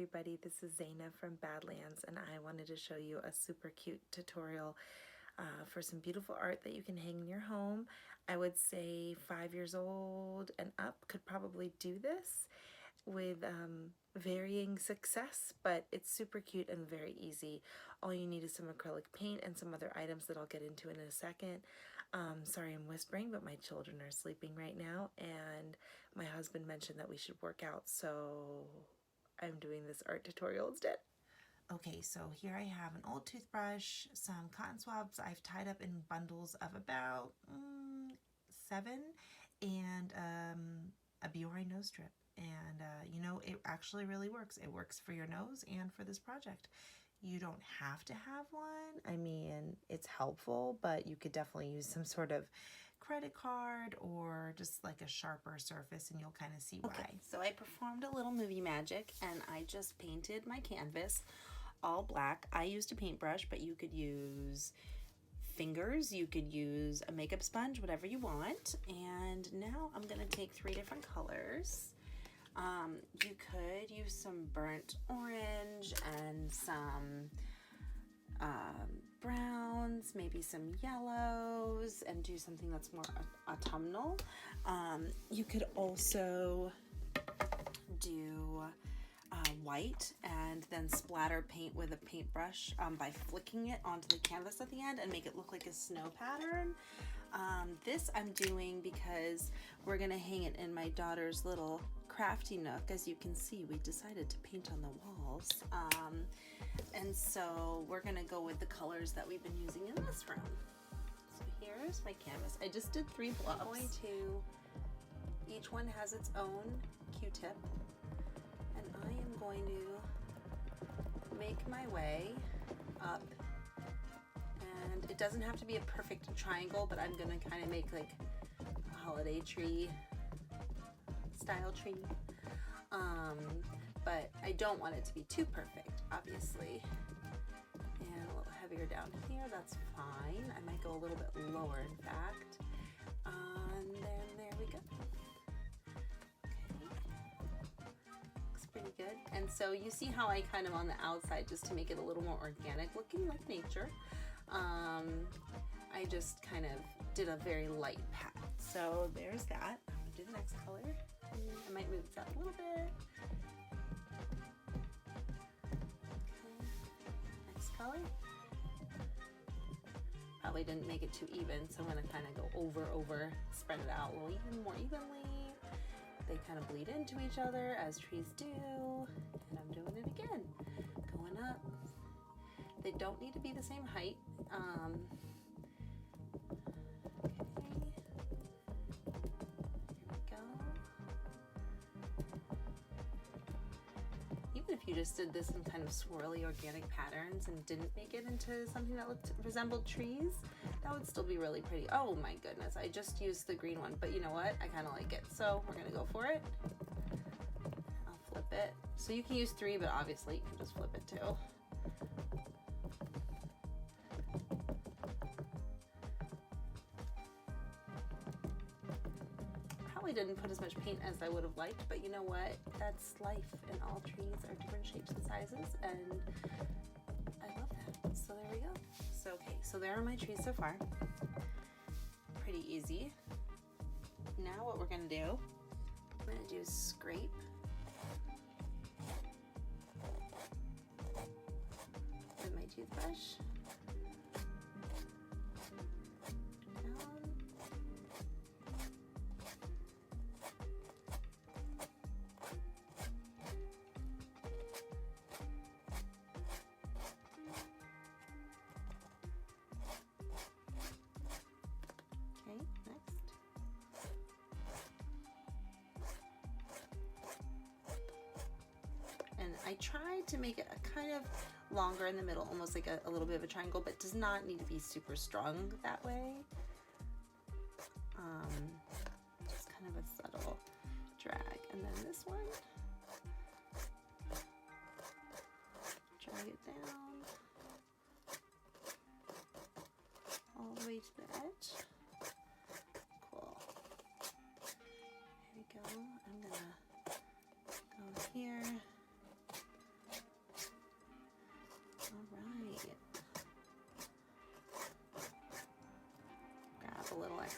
everybody, this is Zaina from Badlands, and I wanted to show you a super cute tutorial for some beautiful art that you can hang in your home. I would say 5 years old and up could probably do this with varying success, but it's super cute and very easy. All you need is some acrylic paint and some other items that I'll get into in a second. Sorry I'm whispering, but my children are sleeping right now, and my husband mentioned that we should work out, so I'm doing this art tutorial instead. Okay, so here I have an old toothbrush, some cotton swabs I've tied up in bundles of about 7, and a Biore nose strip. And you know, it actually really works. It works for your nose and for this project. You don't have to have one. I mean, it's helpful, but you could definitely use some sort of credit card or just like a sharper surface, and you'll kind of see why. Okay, so I performed a little movie magic and I just painted my canvas all black. I used a paintbrush, but you could use fingers, you could use a makeup sponge, whatever you want. And now I'm gonna take 3 different colors. You could use some burnt orange and some browns, maybe some yellows, and do something that's more autumnal. You could also do white and then splatter paint with a paintbrush by flicking it onto the canvas at the end and make it look like a snow pattern. This I'm doing because we're gonna hang it in my daughter's little crafty nook. As you can see, we decided to paint on the walls, and so we're gonna go with the colors that we've been using in this room. So here's my canvas. I just did 3 blobs. I'm going to, each one has its own Q-tip, and I am going to make my way up. And it doesn't have to be a perfect triangle, but I'm gonna kind of make like a holiday tree style tree. But I don't want it to be too perfect, obviously. And a little heavier down here, that's fine. I might go a little bit lower, in fact. And then there we go. Okay. Looks pretty good. And so you see how I kind of on the outside, just to make it a little more organic looking, like nature. I just kind of did a very light pat. So there's that. I'm gonna do the next color. I might move this up a little bit. Okay. Next color. Probably didn't make it too even, so I'm gonna kind of go over, spread it out a little even more evenly. They kind of bleed into each other as trees do. And I'm doing it again. Going up. They don't need to be the same height. Okay. Here we go. Even if you just did this in kind of swirly organic patterns and didn't make it into something that resembled trees, that would still be really pretty. Oh my goodness, I just used the green one, but you know what? I kind of like it, so we're gonna go for it. I'll flip it. So you can use 3, but obviously you can just flip it too. Didn't put as much paint as I would have liked, but you know what? That's life, and all trees are different shapes and sizes, and I love that. So there we go. So okay, so there are my trees so far. Pretty easy. Now what we're gonna do, I'm gonna do scrape. With my toothbrush. I tried to make it a kind of longer in the middle, almost like a little bit of a triangle, but does not need to be super strong that way. Just kind of a subtle drag. And then this one, drag it down all the way to the edge. Cool. There we go. I'm gonna go here.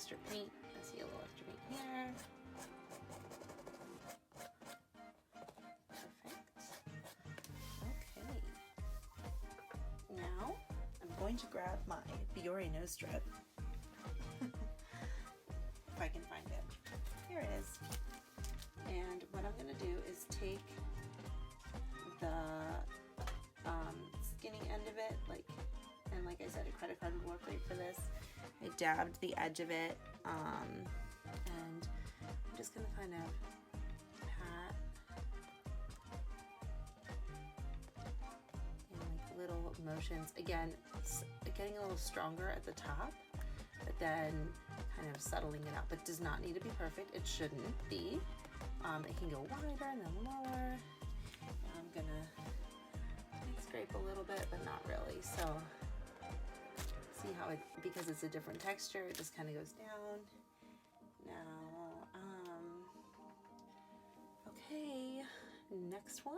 extra paint. I see a little extra paint here. Perfect. Okay. Now I'm going to grab my Biore nose strip. If I can find it. Here it is. And what I'm going to do is take the skinny end of it, and like I said, a credit card would work great for this. I dabbed the edge of it, and I'm just going to kind of pat in like little motions. Again, it's getting a little stronger at the top, but then kind of settling it out, but does not need to be perfect. It shouldn't be. It can go wider and then lower. I'm gonna scrape a little bit, but not really. So see how it, because it's a different texture, it just kind of goes down. Now, okay, next one.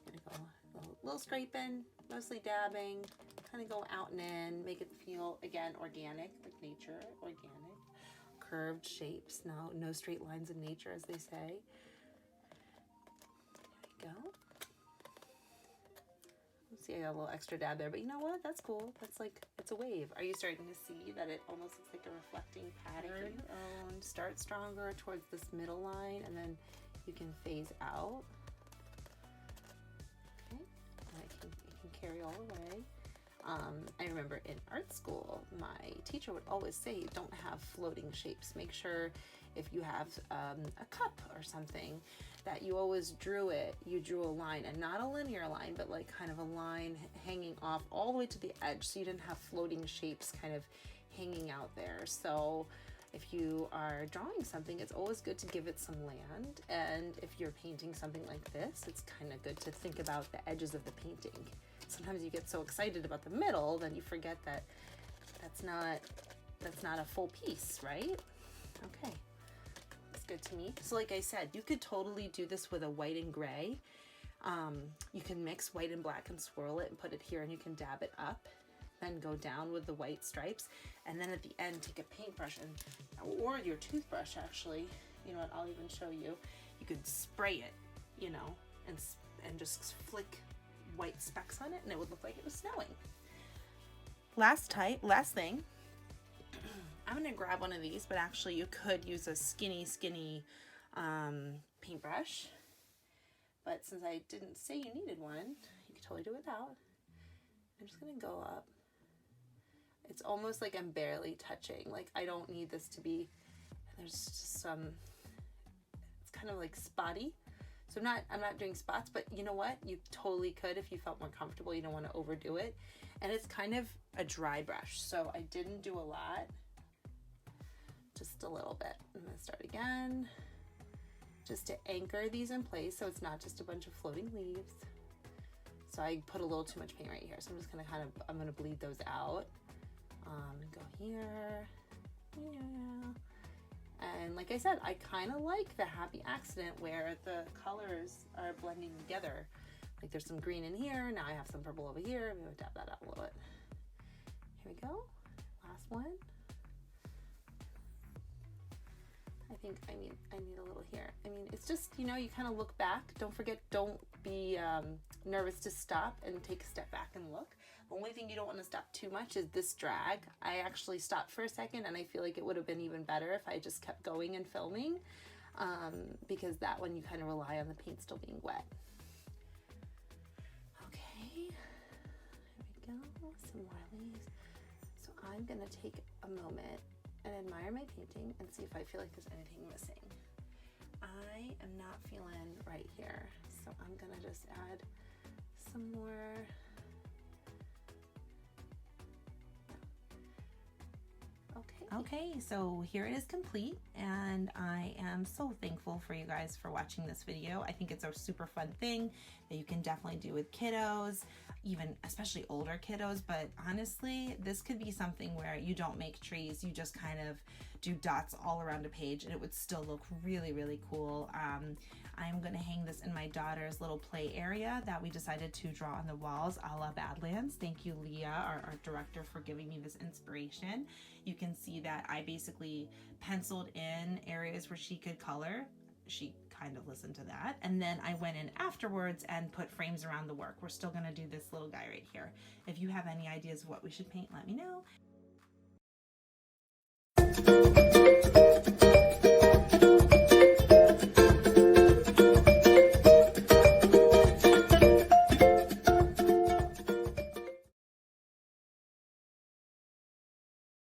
I'm gonna go a little scraping, mostly dabbing, kind of go out and in, make it feel, again, organic, like nature, organic. Curved shapes, no straight lines in nature, as they say. There we go. See, I got a little extra dab there, but you know what? That's cool. That's like, it's a wave. Are you starting to see that it almost looks like a reflecting pattern? Start stronger towards this middle line, and then you can phase out. Okay, and it can carry all the way. I remember in art school, my teacher would always say, don't have floating shapes. Make sure if you have a cup or something, that you always drew a line, and not a linear line, but like kind of a line hanging off all the way to the edge, so you didn't have floating shapes kind of hanging out there. So if you are drawing something, it's always good to give it some land, and if you're painting something like this, it's kind of good to think about the edges of the painting. Sometimes you get so excited about the middle, then you forget that that's not a full piece, right? Okay, that's good to me. So like I said, you could totally do this with a white and gray. You can mix white and black and swirl it and put it here, and you can dab it up, then go down with the white stripes, and then at the end take a paintbrush or your toothbrush, actually. You know what, I'll even show you. You could spray it, you know, and just flick white specks on it, and it would look like it was snowing. Last thing, I'm gonna grab one of these, but actually you could use a skinny paintbrush, but since I didn't say you needed one, you could totally do it without. I'm just gonna go up. It's almost like I'm barely touching, like I don't need this to be, there's just some, it's kind of like spotty. So I'm not doing spots, but you know what? You totally could if you felt more comfortable. You don't want to overdo it. And it's kind of a dry brush, so I didn't do a lot, just a little bit. I'm gonna start again, just to anchor these in place so it's not just a bunch of floating leaves. So I put a little too much paint right here, so I'm just gonna I'm gonna bleed those out. Go here, yeah. And like I said, I kind of like the happy accident where the colors are blending together. Like there's some green in here, now I have some purple over here. I'm gonna dab that out a little bit. Here we go, last one. I think I need a little here. I mean, it's just, you know, you kind of look back. Don't forget, don't be nervous to stop and take a step back and look. The only thing you don't want to stop too much is this drag. I actually stopped for a second, and I feel like it would have been even better if I just kept going and filming, because that one you kind of rely on the paint still being wet. Okay, there we go, some more leaves. So I'm gonna take a moment and admire my painting and see if I feel like there's anything missing. I am not feeling right here, so I'm gonna just add some more. Okay, so here it is complete, and I am so thankful for you guys for watching this video. I think it's a super fun thing that you can definitely do with kiddos. even especially older kiddos, but honestly, this could be something where you don't make trees, you just kind of do dots all around a page and it would still look really, really cool. I'm gonna hang this in my daughter's little play area that we decided to draw on the walls a la Badlands. Thank you, Leah, our art director, for giving me this inspiration. You can see that I basically penciled in areas where she could color. She kind of listened to that. And then I went in afterwards and put frames around the work. We're still gonna do this little guy right here. If you have any ideas of what we should paint, let me know.